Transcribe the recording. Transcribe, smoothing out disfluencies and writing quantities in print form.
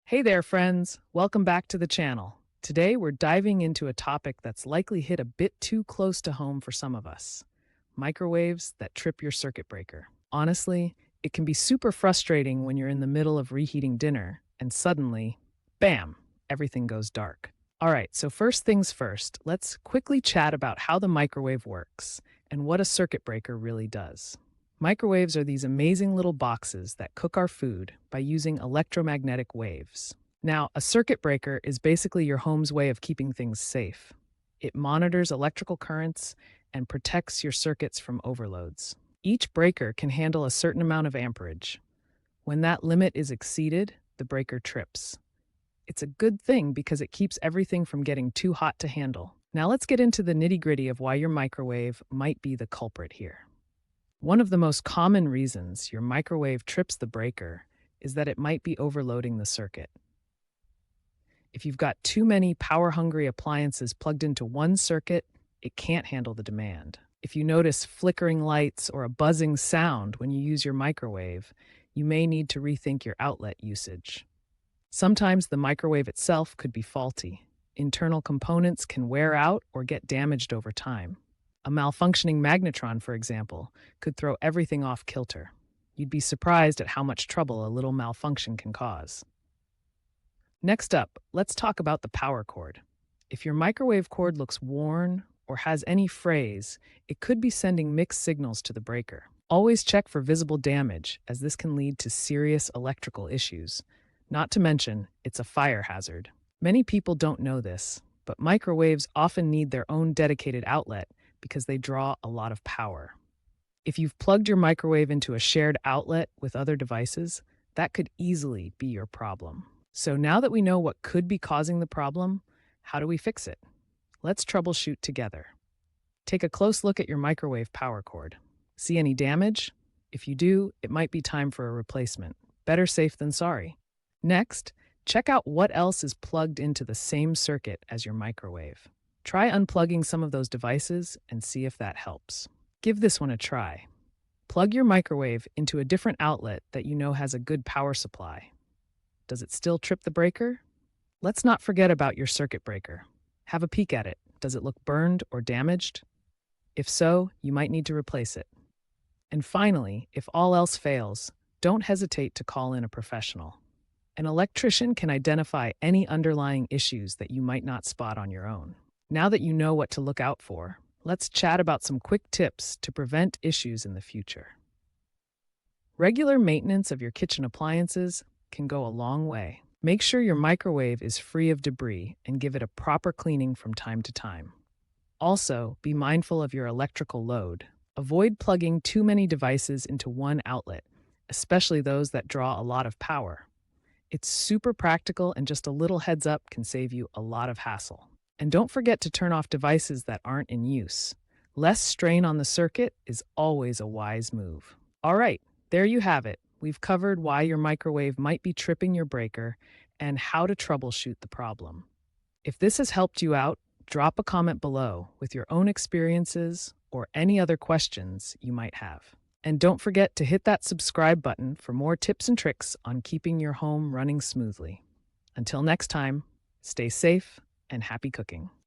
Hey there, friends. Welcome back to the channel. Today, we're diving into a topic that's likely hit a bit too close to home for some of us: microwaves that trip your circuit breaker. Honestly, it can be super frustrating when you're in the middle of reheating dinner and suddenly, bam, everything goes dark. All right, so first things first, let's quickly chat about how the microwave works and what a circuit breaker really does. Microwaves are these amazing little boxes that cook our food by using electromagnetic waves. Now, a circuit breaker is basically your home's way of keeping things safe. It monitors electrical currents and protects your circuits from overloads. Each breaker can handle a certain amount of amperage. When that limit is exceeded, the breaker trips. It's a good thing because it keeps everything from getting too hot to handle. Now let's get into the nitty-gritty of why your microwave might be the culprit here. One of the most common reasons your microwave trips the breaker is that it might be overloading the circuit. If you've got too many power-hungry appliances plugged into one circuit, it can't handle the demand. If you notice flickering lights or a buzzing sound when you use your microwave, you may need to rethink your outlet usage. Sometimes the microwave itself could be faulty. Internal components can wear out or get damaged over time. A malfunctioning magnetron, for example, could throw everything off kilter. You'd be surprised at how much trouble a little malfunction can cause. Next up, let's talk about the power cord. If your microwave cord looks worn or has any frays, it could be sending mixed signals to the breaker. Always check for visible damage, as this can lead to serious electrical issues. Not to mention, it's a fire hazard. Many people don't know this, but microwaves often need their own dedicated outlet because they draw a lot of power. If you've plugged your microwave into a shared outlet with other devices, that could easily be your problem. So now that we know what could be causing the problem, how do we fix it? Let's troubleshoot together. Take a close look at your microwave power cord. See any damage? If you do, it might be time for a replacement. Better safe than sorry. Next, check out what else is plugged into the same circuit as your microwave. Try unplugging some of those devices and see if that helps. Give this one a try. Plug your microwave into a different outlet that you know has a good power supply. Does it still trip the breaker? Let's not forget about your circuit breaker. Have a peek at it. Does it look burned or damaged? If so, you might need to replace it. And finally, if all else fails, don't hesitate to call in a professional. An electrician can identify any underlying issues that you might not spot on your own. Now that you know what to look out for, let's chat about some quick tips to prevent issues in the future. Regular maintenance of your kitchen appliances can go a long way. Make sure your microwave is free of debris and give it a proper cleaning from time to time. Also, be mindful of your electrical load. Avoid plugging too many devices into one outlet, especially those that draw a lot of power. It's super practical, and just a little heads up can save you a lot of hassle. And don't forget to turn off devices that aren't in use. Less strain on the circuit is always a wise move. All right, there you have it. We've covered why your microwave might be tripping your breaker and how to troubleshoot the problem. If this has helped you out, drop a comment below with your own experiences or any other questions you might have. And don't forget to hit that subscribe button for more tips and tricks on keeping your home running smoothly. Until next time, stay safe and happy cooking.